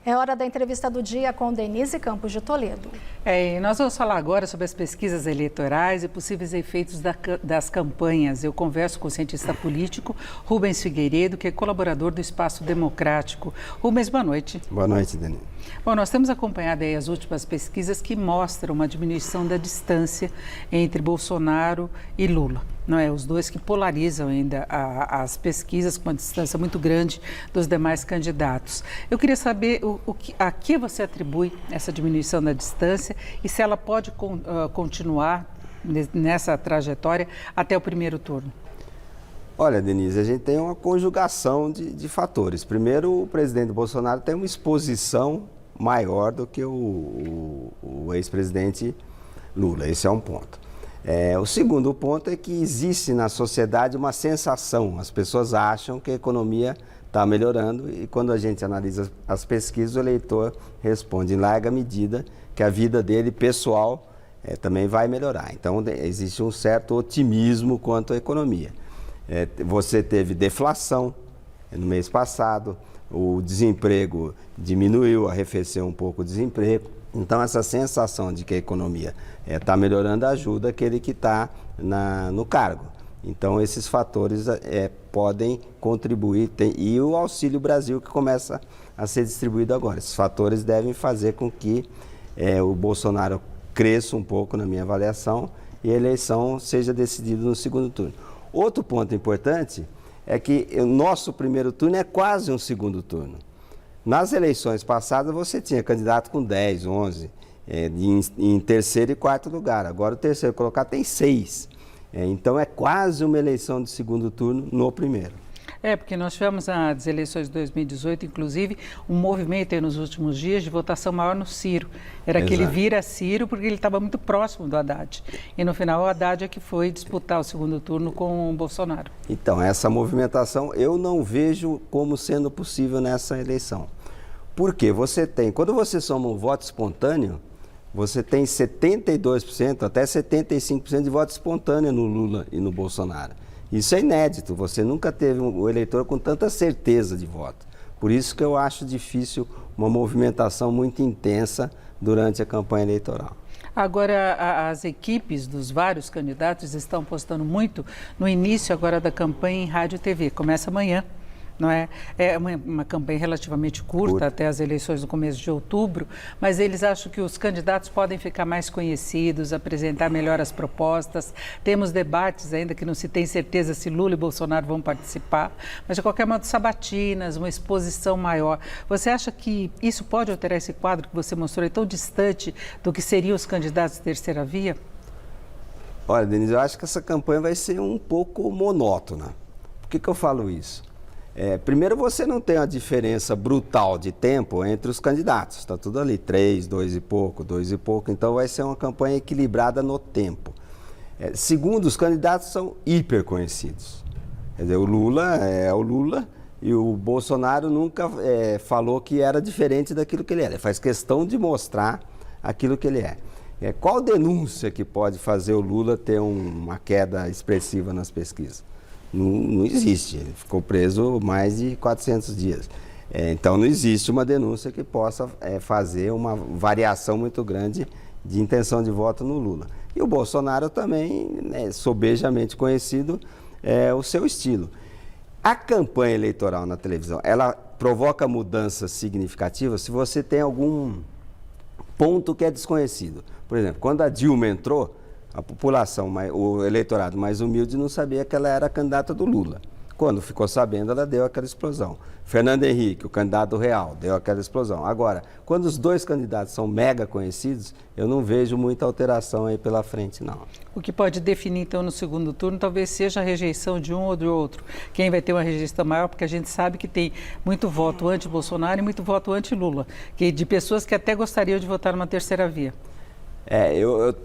É hora da entrevista do dia com Denise Campos de Toledo. E nós vamos falar agora sobre as pesquisas eleitorais e possíveis efeitos das campanhas. Eu converso com o cientista político Rubens Figueiredo, que é colaborador do Espaço Democrático. Rubens, boa noite. Boa noite, Denise. Bom, nós temos acompanhado aí as últimas pesquisas que mostram uma diminuição da distância entre Bolsonaro e Lula. Não é? Os dois que polarizam ainda as pesquisas com uma distância muito grande dos demais candidatos. Eu queria saber a que você atribui essa diminuição da distância e se ela pode continuar nessa trajetória até o primeiro turno. Olha, Denise, a gente tem uma conjugação de fatores. Primeiro, o presidente Bolsonaro tem uma exposição maior do que o ex-presidente Lula. Esse é um ponto. O segundo ponto é que existe na sociedade uma sensação. As pessoas acham que a economia está melhorando e quando a gente analisa as pesquisas, o eleitor responde em larga medida que a vida dele pessoal também vai melhorar. Então, existe um certo otimismo quanto à economia. Você teve deflação no mês passado, o desemprego diminuiu, arrefeceu um pouco o desemprego. Então, essa sensação de que a economia está melhorando ajuda aquele que está no cargo. Então, esses fatores podem contribuir. E o Auxílio Brasil que começa a ser distribuído agora. Esses fatores devem fazer com que o Bolsonaro cresça um pouco, na minha avaliação, e a eleição seja decidida no segundo turno. Outro ponto importante é que o nosso primeiro turno é quase um segundo turno. Nas eleições passadas, você tinha candidato com 10, 11, em terceiro e quarto lugar. Agora, o terceiro colocado tem 6. Então, é quase uma eleição de segundo turno no primeiro. Porque nós tivemos as eleições de 2018, inclusive, um movimento aí nos últimos dias de votação maior no Ciro. Era que ele vira Ciro porque ele estava muito próximo do Haddad. E no final o Haddad é que foi disputar o segundo turno com o Bolsonaro. Então, essa movimentação eu não vejo como sendo possível nessa eleição. Porque quando você soma um voto espontâneo, você tem 72%, até 75% de voto espontâneo no Lula e no Bolsonaro. Isso é inédito, você nunca teve um eleitor com tanta certeza de voto. Por isso que eu acho difícil uma movimentação muito intensa durante a campanha eleitoral. Agora, as equipes dos vários candidatos estão postando muito no início agora da campanha em rádio e TV. Começa amanhã. Não é? É uma campanha relativamente curta, até as eleições no começo de outubro, mas eles acham que os candidatos podem ficar mais conhecidos, apresentar melhor as propostas. Temos debates ainda que não se tem certeza se Lula e Bolsonaro vão participar, mas de qualquer modo, sabatinas, uma exposição maior. Você acha que isso pode alterar esse quadro que você mostrou, tão distante do que seriam os candidatos de terceira via? Olha, Denise, eu acho que essa campanha vai ser um pouco monótona. Por que eu falo isso? Primeiro, você não tem uma diferença brutal de tempo entre os candidatos. Está tudo ali, 3, 2 e pouco, 2 e pouco. Então, vai ser uma campanha equilibrada no tempo. Segundo, os candidatos são hiper conhecidos. Quer dizer, o Lula é o Lula e o Bolsonaro nunca falou que era diferente daquilo que ele era. Ele faz questão de mostrar aquilo que ele é. Qual denúncia que pode fazer o Lula ter uma queda expressiva nas pesquisas? Não existe, ele ficou preso mais de 400 dias. Então, não existe uma denúncia que possa fazer uma variação muito grande de intenção de voto no Lula. E o Bolsonaro também, sobejamente conhecido, o seu estilo. A campanha eleitoral na televisão, ela provoca mudanças significativas se você tem algum ponto que é desconhecido. Por exemplo, quando a Dilma entrou, a população, o eleitorado mais humilde não sabia que ela era a candidata do Lula. Quando ficou sabendo, ela deu aquela explosão. Fernando Henrique, o candidato real, deu aquela explosão. Agora, quando os dois candidatos são mega conhecidos, eu não vejo muita alteração aí pela frente, não. O que pode definir, então, no segundo turno, talvez seja a rejeição de um ou do outro. Quem vai ter uma rejeição maior, porque a gente sabe que tem muito voto anti-Bolsonaro e muito voto anti-Lula, de pessoas que até gostariam de votar numa terceira via.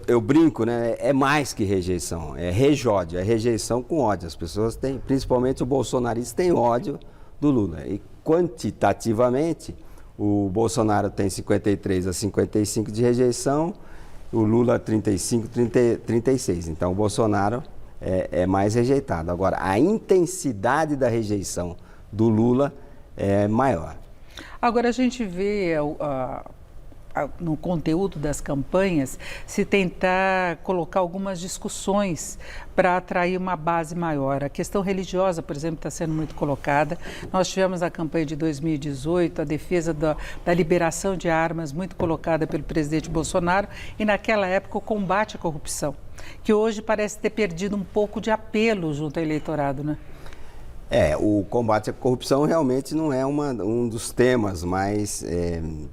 Eu brinco, né? É mais que rejeição, é rejódio, é rejeição com ódio. As pessoas têm, principalmente o bolsonarista, tem ódio do Lula. E quantitativamente, o Bolsonaro tem 53 a 55 de rejeição, o Lula 35, 36. Então, o Bolsonaro é mais rejeitado. Agora, a intensidade da rejeição do Lula é maior. Agora, a gente vê no conteúdo das campanhas se tentar colocar algumas discussões para atrair uma base maior. A questão religiosa, por exemplo, está sendo muito colocada. Nós tivemos a campanha de 2018, a defesa da liberação de armas muito colocada pelo presidente Bolsonaro e, naquela época, o combate à corrupção, que hoje parece ter perdido um pouco de apelo junto ao eleitorado, né? O combate à corrupção realmente não é um dos temas mais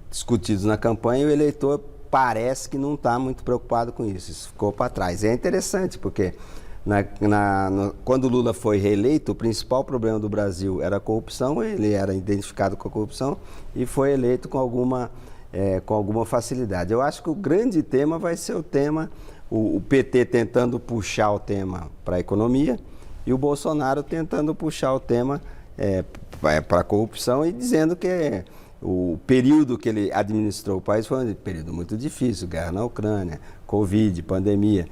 discutidos na campanha e o eleitor parece que não está muito preocupado com isso. Isso ficou para trás. É interessante porque quando o Lula foi reeleito, o principal problema do Brasil era a corrupção, ele era identificado com a corrupção e foi eleito com alguma facilidade. Eu acho que o grande tema vai ser o tema, o PT tentando puxar o tema para a economia, e o Bolsonaro tentando puxar o tema para a corrupção e dizendo que o período que ele administrou o país foi um período muito difícil, guerra na Ucrânia, Covid, pandemia.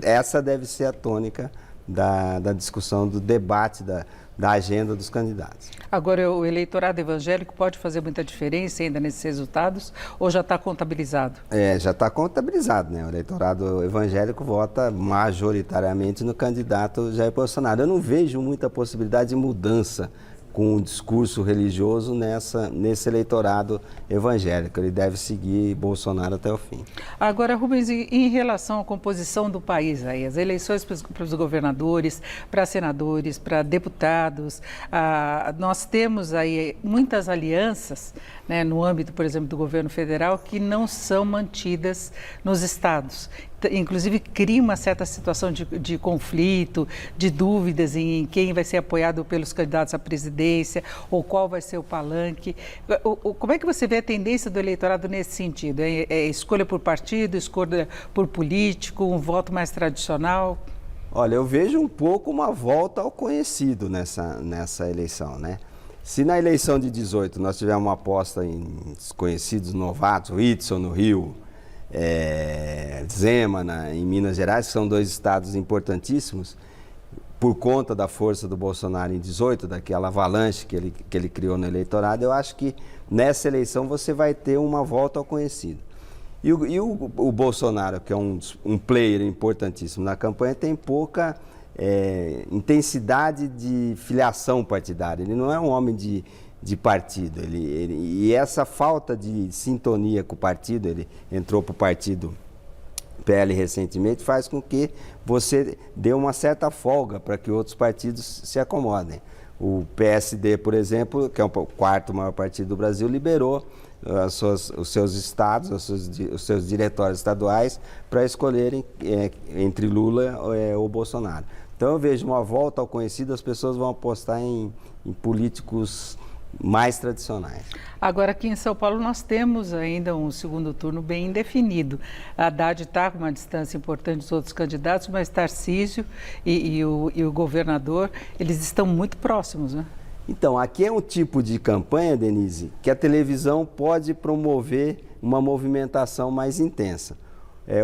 Essa deve ser a tônica da discussão, do debate, da agenda dos candidatos. Agora, o eleitorado evangélico pode fazer muita diferença ainda nesses resultados ou já está contabilizado? Já está contabilizado, né? O eleitorado evangélico vota majoritariamente no candidato Jair Bolsonaro. Eu não vejo muita possibilidade de mudança com o discurso religioso nesse eleitorado evangélico. Ele deve seguir Bolsonaro até o fim. Agora, Rubens, em relação à composição do país, aí, as eleições para os governadores, para senadores, para deputados, nós temos aí muitas alianças, né, no âmbito, por exemplo, do governo federal, que não são mantidas nos estados. Inclusive, cria uma certa situação de conflito, de dúvidas em quem vai ser apoiado pelos candidatos à presidência ou qual vai ser o palanque. Como é que você vê a tendência do eleitorado nesse sentido? É escolha por partido, escolha por político, um voto mais tradicional? Olha, eu vejo um pouco uma volta ao conhecido nessa eleição, né? Se na eleição de 18 nós tivemos uma aposta em desconhecidos novatos, Whitson no Rio, Zema em Minas Gerais, que são dois estados importantíssimos, por conta da força do Bolsonaro em 18, daquela avalanche que ele criou no eleitorado, eu acho que nessa eleição você vai ter uma volta ao conhecido. E o Bolsonaro, que é um player importantíssimo na campanha, tem pouca intensidade de filiação partidária. Ele não é um homem de partido. E essa falta de sintonia com o partido, ele entrou para o partido PL recentemente, faz com que você dê uma certa folga para que outros partidos se acomodem. O PSD, por exemplo, que é o quarto maior partido do Brasil, liberou os seus estados, os seus diretórios estaduais para escolherem entre Lula ou Bolsonaro. Então eu vejo uma volta ao conhecido, as pessoas vão apostar em políticos mais tradicionais. Agora, aqui em São Paulo, nós temos ainda um segundo turno bem indefinido. A Haddad está com uma distância importante dos outros candidatos, mas Tarcísio e o governador, eles estão muito próximos, né? Então, aqui é um tipo de campanha, Denise, que a televisão pode promover uma movimentação mais intensa.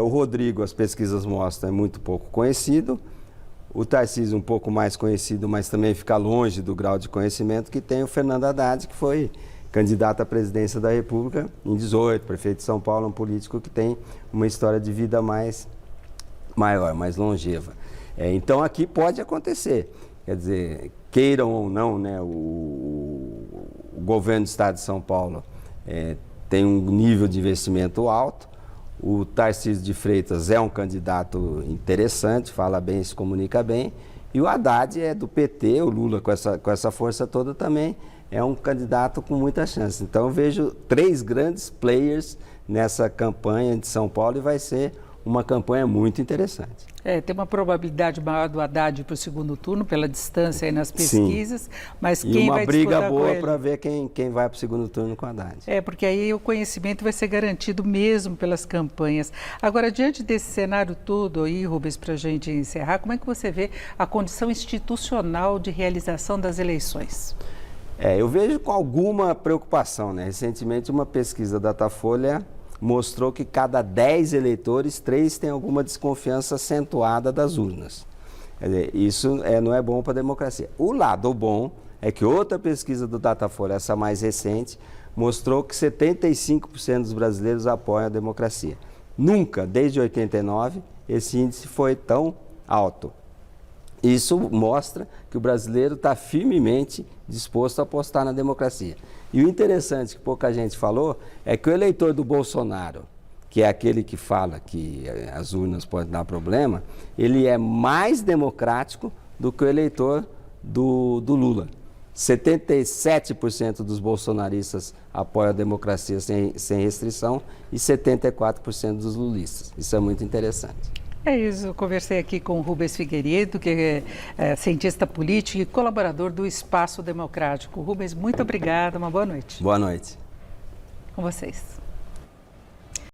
O Rodrigo, as pesquisas mostram, é muito pouco conhecido. O Tarcísio um pouco mais conhecido, mas também fica longe do grau de conhecimento que tem o Fernando Haddad, que foi candidato à presidência da República em 18, prefeito de São Paulo, um político que tem uma história de vida maior, mais longeva. Então aqui pode acontecer, quer dizer, queiram ou não, né, o governo do estado de São Paulo tem um nível de investimento alto. O Tarcísio de Freitas é um candidato interessante, fala bem, se comunica bem. E o Haddad é do PT, o Lula com essa força toda também é um candidato com muita chance. Então eu vejo 3 grandes players nessa campanha de São Paulo e vai ser uma campanha muito interessante. Tem uma probabilidade maior do Haddad para o segundo turno, pela distância aí nas pesquisas, sim, mas quem vai disputar com ele? E uma briga boa para ver quem vai para o segundo turno com o Haddad. Porque aí o conhecimento vai ser garantido mesmo pelas campanhas. Agora, diante desse cenário todo aí, Rubens, para a gente encerrar, como é que você vê a condição institucional de realização das eleições? Eu vejo com alguma preocupação, né? Recentemente, uma pesquisa da Datafolha mostrou que cada 10 eleitores, 3 têm alguma desconfiança acentuada das urnas. Quer dizer, isso não é bom para a democracia. O lado bom é que outra pesquisa do Datafolha, essa mais recente, mostrou que 75% dos brasileiros apoiam a democracia. Nunca, desde 89, esse índice foi tão alto. Isso mostra que o brasileiro está firmemente disposto a apostar na democracia. E o interessante, que pouca gente falou, é que o eleitor do Bolsonaro, que é aquele que fala que as urnas podem dar problema, ele é mais democrático do que o eleitor do Lula. 77% dos bolsonaristas apoiam a democracia sem restrição e 74% dos lulistas. Isso é muito interessante. É isso, eu conversei aqui com o Rubens Figueiredo, que é cientista político e colaborador do Espaço Democrático. Rubens, muito obrigada, uma boa noite. Boa noite. Com vocês.